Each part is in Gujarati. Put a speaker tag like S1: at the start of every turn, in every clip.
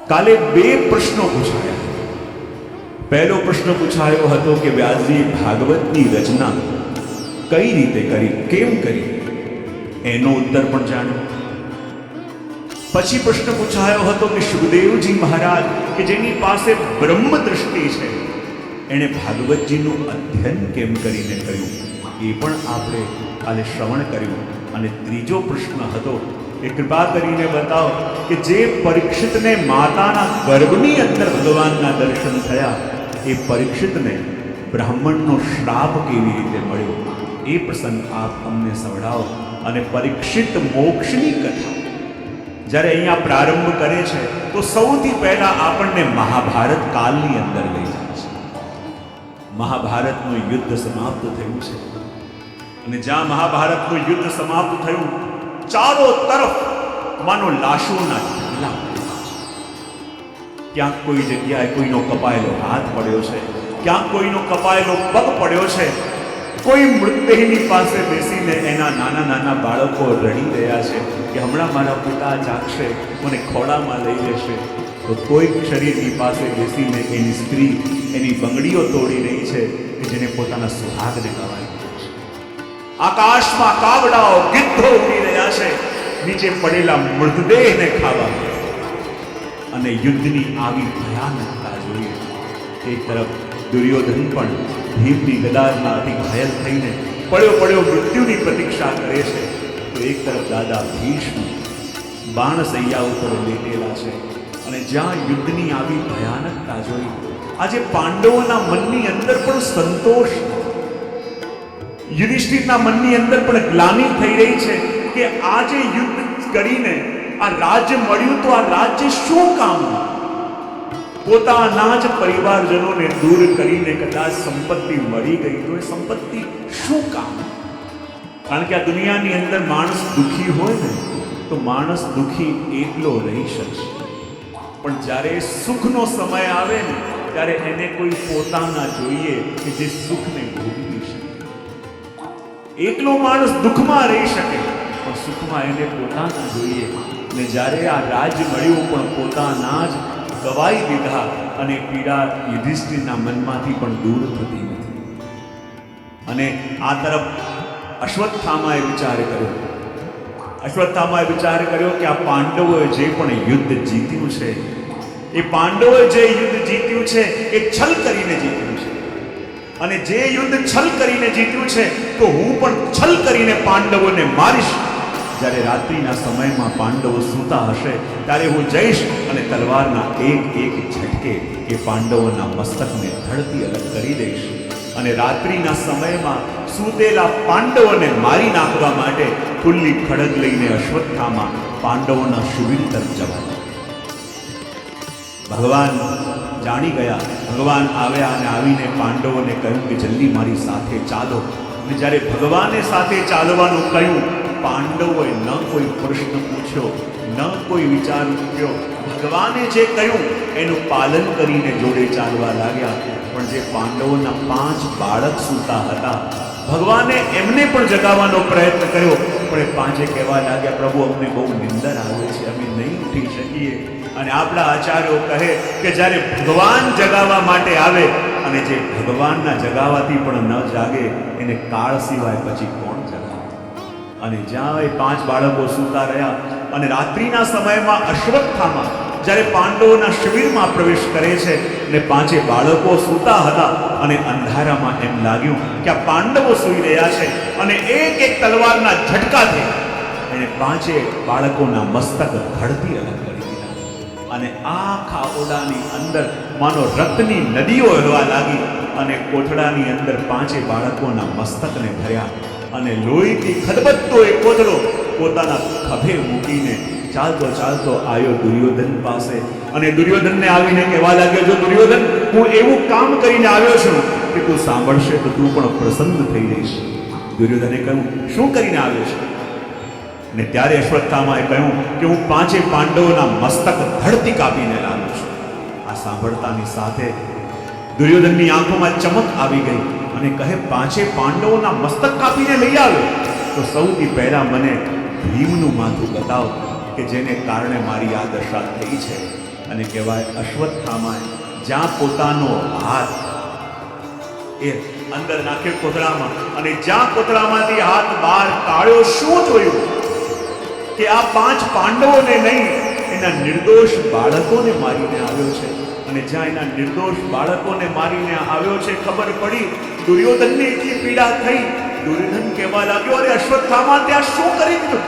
S1: કાલે બે પ્રશ્નો પૂછાયા. પહેલો પ્રશ્ન પૂછાયો હતો કે વ્યાસજી ભાગવતની રચના કઈ રીતે કરી, કેમ કરી, એનો ઉત્તર પણ જાણ્યો. પછી પ્રશ્ન પૂછાયો હતો કે સુખદેવજી મહારાજ કે જેની પાસે બ્રહ્મ દૃષ્ટિ છે, એણે ભાગવતજીનું અધ્યયન કેમ કરીને કર્યું, એ પણ આપણે કાલે શ્રવણ કર્યું. અને ત્રીજો પ્રશ્ન હતો કે કૃપા કરીને બતાવો કે જે પરીક્ષિતને માતાના ગર્ભની અંદર ભગવાનના દર્શન થયા, એ પરીક્ષિતને બ્રાહ્મણનો શ્રાપ કેવી રીતે મળ્યો, એ પ્રસંગ આપ અમને સંભળાવો. અને પરીક્ષિત મોક્ષની કથા જ્યારે અહીંયા પ્રારંભ કરે છે તો સૌથી પહેલા આપણને મહાભારત કાળની અંદર લઈ જાય છે. મહાભારતનું યુદ્ધ સમાપ્ત થયું છે અને જ્યાં મહાભારતનું યુદ્ધ સમાપ્ત થયું, ચારો તરફ માનો લાશોના ઢગલા. ક્યાંક કોઈ જગ્યાએ કોઈનો કપાયેલો હાથ પડ્યો છે, ક્યાંક કોઈનો કપાયેલો પગ પડ્યો છે. કોઈ મૃતદેહની પાસે બેસીને એના નાના નાના બાળકો રડી રહ્યા છે કે હમણાં મારા પિતા જાગશે, મને ખોળામાં લઈ લેશે. તો કોઈક શરીરની પાસે બેસીને એની સ્ત્રી એની બંગડીઓ તોડી રહી છે કે જેને પોતાના સુહાગને ગવાઈ દીધો છે. આકાશમાં કાવડાઓ ગીધો ઉડી રહ્યા છે નીચે પડેલા મૃતદેહને ખાવા. અને યુદ્ધની આવી ભયાનકતા જોઈએ. એક તરફ દુર્યોધન પણ ભીમની ગદારમાંથી ઘાયલ થઈને પડ્યો મૃત્યુની પ્રતીક્ષા કરે છે, તો એક તરફ દાદા ભીષ્મ બાણસૈયા ઉપર લેટેલા છે. અને જ્યાં યુદ્ધની આવી ભયાનકતા જોઈ, આજે પાંડવોના મનની અંદર પણ સંતોષ, યુધિષ્ઠિરના મનની અંદર પણ ગ્લાનિ થઈ રહી છે કે આજે યુદ્ધ કરીને આ રાજ્ય મળ્યું તો આ રાજ્ય શું કામનું? પોતાના જ પરિવારજનોને દૂર કરીને કદાચ સંપત્તિ મળી ગઈ તો એ સંપત્તિ શું કામ? કારણ કે આ દુનિયાની અંદર માણસ દુઃખી હોય ને તો માણસ દુઃખી એકલો રહી શકશે, પણ જ્યારે સુખનો સમય આવે ને ત્યારે એને કોઈ પોતાના જોઈએ કે જે સુખને ભોગવી શકે. એકલો માણસ દુઃખમાં રહી શકે પણ સુખમાં એને પોતાના જોઈએ. ને જ્યારે આ રાજ મળ્યું પણ પોતાના જ ગવાઈ દીધા અને પીડા યુધિષ્ઠિરના મનમાંથી પણ દૂર થતી નથી. અને આ તરફ અશ્વત્થામાએ વિચાર કર્યો કે આ પાંડવોએ જે પણ યુદ્ધ જીત્યું છે, એ પાંડવોએ જે યુદ્ધ જીત્યું છે એ છલ કરીને જીત્યું છે. અને જે યુદ્ધ છલ કરીને જીત્યું છે તો હું પણ છલ કરીને પાંડવોને મારીશ. જ્યારે રાત્રિના સમયમાં પાંડવો સૂતા હશે ત્યારે હું જઈશ અને તલવારના એક એક ઝટકે એ પાંડવોના મસ્તકને ધડથી અલગ કરી દઈશ. અને રાત્રિના સમયમાં સૂતેલા પાંડવોને મારી નાખવા માટે ખુલ્લી ખડગ લઈને અશ્વત્થામા પાંડવોના શિબિર તરફ જવા. ભગવાન જાણી ગયા. ભગવાન આવ્યા અને આવીને પાંડવોને કહ્યું કે જલ્દી મારી સાથે ચાલો. અને જ્યારે ભગવાને સાથે ચાલવાનું કહ્યું, પાંડવોએ ન કોઈ પ્રશ્ન પૂછ્યો, ન કોઈ વિચાર મૂક્યો. ભગવાને જે કહ્યું એનું પાલન કરીને જોડે ચાલવા લાગ્યા. પણ જે પાંડવોના 5 બાળક સૂતા હતા, ભગવાને એમને પણ જગાવવાનો પ્રયત્ન કર્યો, પણ એ 5 કહેવા લાગ્યા, પ્રભુ અમને બહુ નિંદર આવે છે, અમે નહીં ઉઠી શકીએ. અને આપણા આચાર્યો કહે કે જ્યારે ભગવાન જગાવવા માટે આવે અને જે ભગવાનના જગાવવાથી પણ ન જાગે એને કાળ સિવાય પછી કોણ જગાવે? અને જ્યાં એ 5 બાળકો સૂતા રહ્યા અને રાત્રિના સમયમાં અશ્વત્થામા જ્યારે પાંડવોના શિબિરમાં પ્રવેશ કરે છે અને 5 બાળકો સૂતા હતા અને અંધારામાં એમ લાગ્યું કે આ પાંડવો સૂઈ રહ્યા છે અને એક એક તલવારના ઝટકાથી એને 5 બાળકોના મસ્તક ધડથી અલગ કરી દીધા. અને આખા ઓરડાની અંદર માનો રક્તની નદીઓ વહેવા લાગી અને કોથળાની અંદર 5 બાળકોના મસ્તકને ભર્યા. અને લોહીથી ખદબદતો એ કોથળો પોતાના ખભે મૂકીને ચાલતો આવ્યો દુર્યોધન પાસે. અને દુર્યોધનને આવીને કહેવા લાગ્યો, જો દુર્યોધન, હું એવું કામ કરીને આવ્યો છું કે તું સાંભળશે તો તું પણ પ્રસન્ન થઈ જઈશ. દુર્યોધને કહ્યું, શું કરીને આવ્યો છે? ને ત્યારે અશ્વત્થામાએ કહ્યું કે હું 5 પાંડવોના મસ્તક ધડથી કાપીને લાવ્યો છું. આ સાંભળતાની સાથે દુર્યોધનની આંખોમાં ચમક આવી ગઈ અને કહે, 5 પાંડવોના મસ્તક કાપીને લઈ આવ્યો તો સૌથી પહેલા મને ભીમનું માથું બતાવો કે જેને કારણે મારી આ દશા થઈ છે. અને કહેવાય અશ્વત્થામાએ જ્યાં પોતાનો હાથ એ અંદર નાખ્યો કોથળામાં, અને જ્યાં કોથળામાંથી હાથ બહાર કાઢ્યો, શું જોયું કે આ 5 પાંડવોને નહીં, એના નિર્દોષ બાળકોને મારીને આવ્યો છે. અને જ્યાં એના નિર્દોષ બાળકોને મારીને આવ્યો છે, ખબર પડી, દુર્યોધનને એટલી પીડા થઈ. દુર્યોધન કહેવા લાગ્યો, અરે અશ્વત્થામા ત્યાં શું કરી દીધું?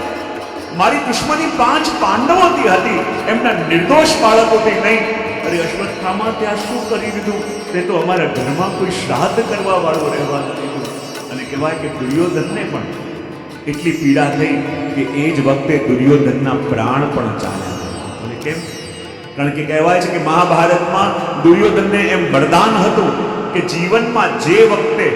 S1: મારી દુશ્મની 5 પાંડવોથી હતી, એમના નિર્દોષ બાળકોથી નહીં. અરે અશ્વત્થામા ત્યાં શું કરી દીધું? તે તો અમારા ઘરમાં કોઈ શ્રાદ્ધ કરવા વાળો રહેવા ન દીધું. અને કહેવાય કે દુર્યોધનને પણ એટલી પીડા થઈ કે એ જ વખતે દુર્યોધનના પ્રાણ પણ ચાલ્યા. અને કેમ? કારણ કે કહેવાય છે કે મહાભારતમાં દુર્યોધનને એમ વરદાન હતું કે જીવનમાં જે વખતે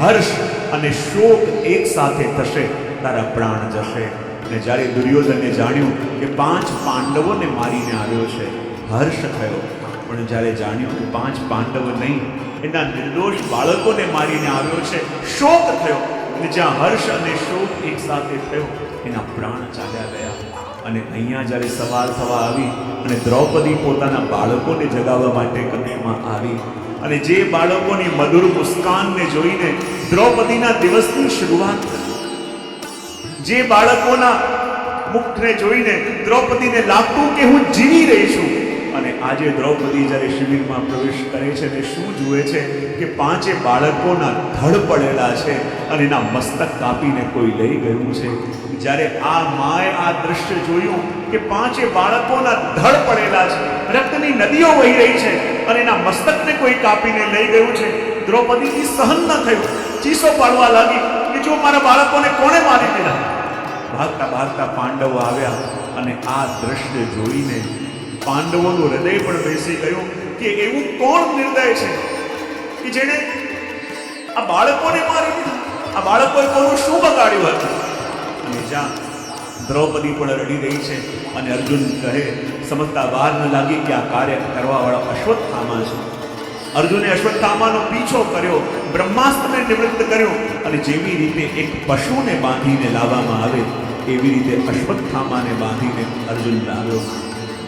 S1: હર્ષ અને શોક એક સાથે થશે, તારા પ્રાણ જશે. અને જ્યારે દુર્યોધને જાણ્યું કે 5 પાંડવોને મારીને આવ્યો છે, હર્ષ થયો. પણ જ્યારે જાણ્યું કે 5 પાંડવ નહીં, એના નિર્દોષ બાળકોને મારીને આવ્યો છે, શોક થયો. અને જ્યાં હર્ષ અને શોક એક સાથે થયો, એના પ્રાણ ચાલ્યા ગયા. અને અહીંયા જ્યારે સવાર થવા આવી અને દ્રૌપદી પોતાના બાળકોને જગાવવા માટે કક્ષમાં આવી, અને જે બાળકોની મધુર મુસ્કાનને જોઈને દ્રૌપદીના દિવસની શરૂઆત થઈ, જે બાળકોના મુખને જોઈને દ્રૌપદીને લાગતું કે હું જીવી રહી છું. અને આજે દ્રૌપદી જ્યારે શિબિરમાં પ્રવેશ કરે છે ને શું જુએ છે કે 5 બાળકોના ધડ પડેલા છે અને એના મસ્તક કાપીને કોઈ લઈ ગયું છે. જ્યારે આ માએ આ દ્રશ્ય જોયું કે 5 બાળકોના ધડ પડેલા છે, રક્તની નદીઓ વહી રહી છે અને એના મસ્તકને કોઈ કાપીને લઈ ગયું છે, દ્રૌપદીથી સહન ન થયું. ચીસો પાડવા લાગી કે જો મારા બાળકોને કોણે મારી દીધા? ભાગતા ભાગતા પાંડવો આવ્યા અને આ દ્રશ્ય જોઈને પાંડવોનું હૃદય પણ બેસી ગયું કે એવું કોણ નિર્દય છે કે જેણે આ બાળકોને મારી દીધા? આ બાળકોએ કોનું શું બગાડ્યું હતું? અને જ્યાં દ્રૌપદી પણ રડી રહી છે અને અર્જુન કહે, સમજતા વાર ન લાગી કે આ કાર્ય કરવાવાળો અશ્વત્થામા છે. અર્જુને અશ્વત્થામાનો પીછો કર્યો, બ્રહ્માસ્ત્રને નિવૃત્ત કર્યો, અને જેવી રીતે એક પશુને બાંધીને લાવવામાં આવે એવી રીતે અશ્વત્થામાને બાંધીને અર્જુન લાવ્યો.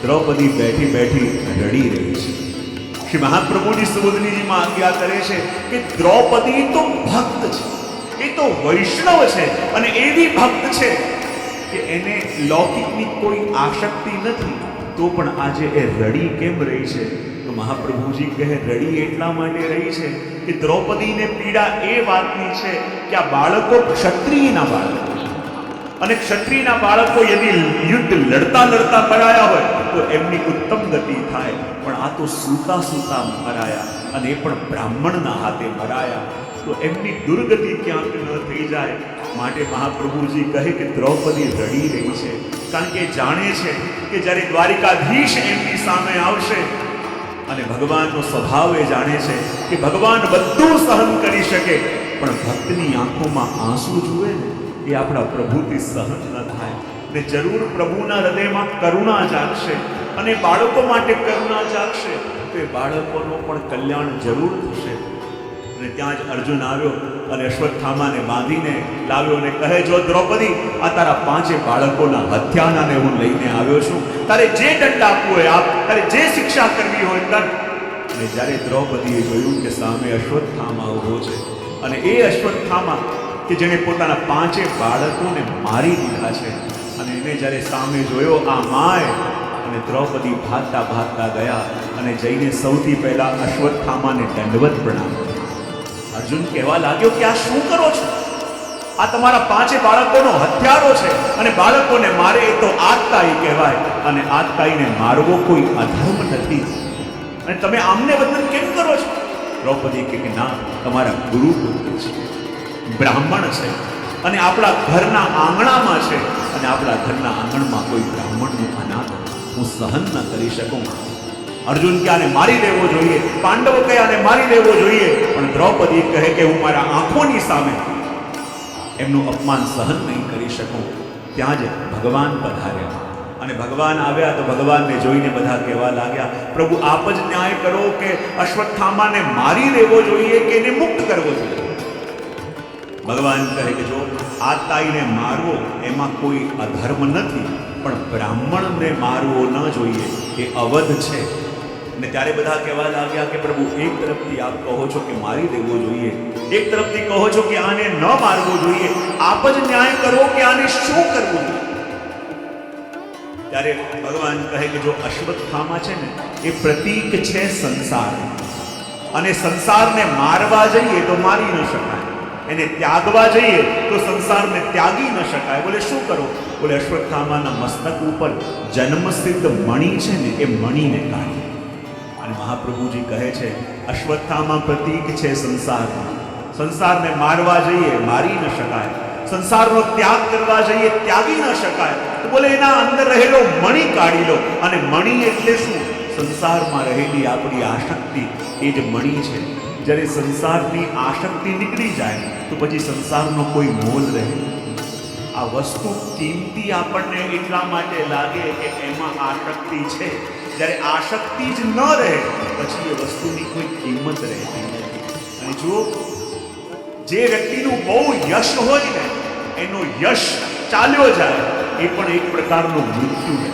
S1: દ્રૌપદી બેઠી બેઠી રડી રહી છે. શ્રી મહાપ્રભુજી સુબોધનીજીમાં આજ્ઞા કરે છે કે દ્રૌપદી તો ભક્ત છે, એ તો વૈષ્ણવ છે, અને એવી ભક્ત છે કે એને લૌકિકની કોઈ આસક્તિ નથી, તો પણ આજે એ રડી કેમ રહી છે? તો મહાપ્રભુજી કહે, રડી એટલા માટે રહી છે કે દ્રૌપદીને પીડા એ વાતની છે કે આ બાળકો ક્ષત્રિયના બાળકો છે, અને ક્ષત્રિયના બાળકો યદી યુદ્ધ લડતા લડતા મરાયા હોય તો એમની ઉત્તમ ગતિ થાય, પણ આ તો સૂતા સૂતા મરાયા, અને એ પણ બ્રાહ્મણના હાથે મરાયા, તો એમની દુર્ગતિ ક્યાંક ન થઈ જાય. માટે મહાપ્રભુજી કહે કે દ્રૌપદી રડી રહી છે, કારણ કે જાણે છે કે જ્યારે દ્વારિકાધીશ એમની સામે આવશે, અને ભગવાનનો સ્વભાવ એ જાણે છે કે ભગવાન બધું સહન કરી શકે, પણ ભક્તની આંખોમાં આંસુ જુએ ને એ આપણા પ્રભુથી સહન ન થાય. ને જરૂર પ્રભુના હૃદયમાં કરુણા જાગશે, અને બાળકો માટે કરુણા જાગશે, તો એ બાળકોનો પણ કલ્યાણ જરૂર થશે. અને ત્યાં જ અર્જુન આવ્યો અને અશ્વત્થામાને બાંધીને લાવ્યો અને કહે, જો દ્રૌપદી, આ તારા 5 બાળકોના હત્યાનાને હું લઈને આવ્યો છું, તારે જે દંડ આપવો હોય આપ, તારે જે શિક્ષા કરવી હોય કર. અને જ્યારે દ્રૌપદીએ જોયું કે સામે અશ્વત્થામા ઊભો છે, અને એ અશ્વત્થામા કે જેણે પોતાના 5 બાળકોને મારી દીધા છે, અને એને જ્યારે સામે જોયો આ માએ, અને દ્રૌપદી ભાગતા ભાગતા ગયા અને જઈને સૌથી પહેલા અશ્વત્થામાને દંડવત પ્રણામ. અર્જુન કહેવા લાગ્યો કે આ શું કરો છો? આ તમારા 5 બાળકોનો હત્યારો છે, અને બાળકોને મારે એ તો આતતાઈ કહેવાય, અને આતતાઈને મારવો કોઈ અધર્મ નથી, અને તમે આમને બંધન કેમ કરો છો? દ્રૌપદી કે ના, તમારા ગુરુપુત્ર છે, બ્રાહ્મણ છે, અને આપણા ઘરના આંગણામાં છે, અને આપણા ઘરના આંગણમાં કોઈ બ્રાહ્મણનું અનાથ હું સહન ન કરી શકું. અર્જુન કે આને મારી દેવો જોઈએ, પાંડવો કહે આને મારી દેવો જોઈએ, પણ દ્રૌપદી કહે કે હું મારા આંખોની સામે એમનું અપમાન સહન નહીં કરી શકું. ત્યાં જ ભગવાન પધાર્યા, અને ભગવાન આવ્યા તો ભગવાનને જોઈને બધા કહેવા લાગ્યા, પ્રભુ આપ જ ન્યાય કરો કે અશ્વત્થામાને મારી દેવો જોઈએ કે એને મુક્ત કરવો જોઈએ? ભગવાન કહે કે જો આતાઈને મારવો એમાં કોઈ અધર્મ નથી, પણ બ્રાહ્મણને મારવો ન જોઈએ, એ અવધ છે. અને ત્યારે બધા કહેવા લાગ્યા કે પ્રભુ, એક તરફથી આપ કહો છો કે મારી દેવો જોઈએ, એક તરફથી કહો છો કે આને ન મારવો જોઈએ, આપ જ ન્યાય કરો કે આને શું કરવું જોઈએ. ત્યારે ભગવાન કહે કે જો અશ્વત્થામા છે ને, એ પ્રતીક છે સંસાર, અને સંસારને મારવા જઈએ તો મારી ન શકાય, એને ત્યાગવા જઈએ તો સંસારને ત્યાગી ન શકાય. બોલે શું કરો? બોલે અશ્વત્થામાના મસ્તક ઉપર જન્મસિદ્ધ મણિ છે ને, એ મણિને કાઢી. અને મહાપ્રભુજી કહે છે અશ્વત્થામા પ્રતીક છે સંસાર, સંસારને મારવા જઈએ મારી ન શકાય, સંસારનો ત્યાગ કરવા જઈએ ત્યાગી ન શકાય. તો બોલે એના અંદર રહેલો મણિ કાઢી લો. અને મણિ એટલે શું? સંસારમાં રહેલી આપણી આસક્તિ, એ જ મણિ છે. જ્યારે સંસારની આસક્તિ નીકળી જાય તો પછી સંસારનો કોઈ મોલ રહે. આ વસ્તુ કિંમતી આપણને એટલા માટે લાગે કે એમાં આસક્તિ છે. જ્યારે આસક્તિ જ ન રહે પછી એ વસ્તુની કોઈ કિંમત રહેતી નથી. અને જુઓ, જે વ્યક્તિનું બહુ યશ હોય ને, એનો યશ ચાલ્યો જાય એ પણ એક પ્રકારનું મૃત્યુ છે.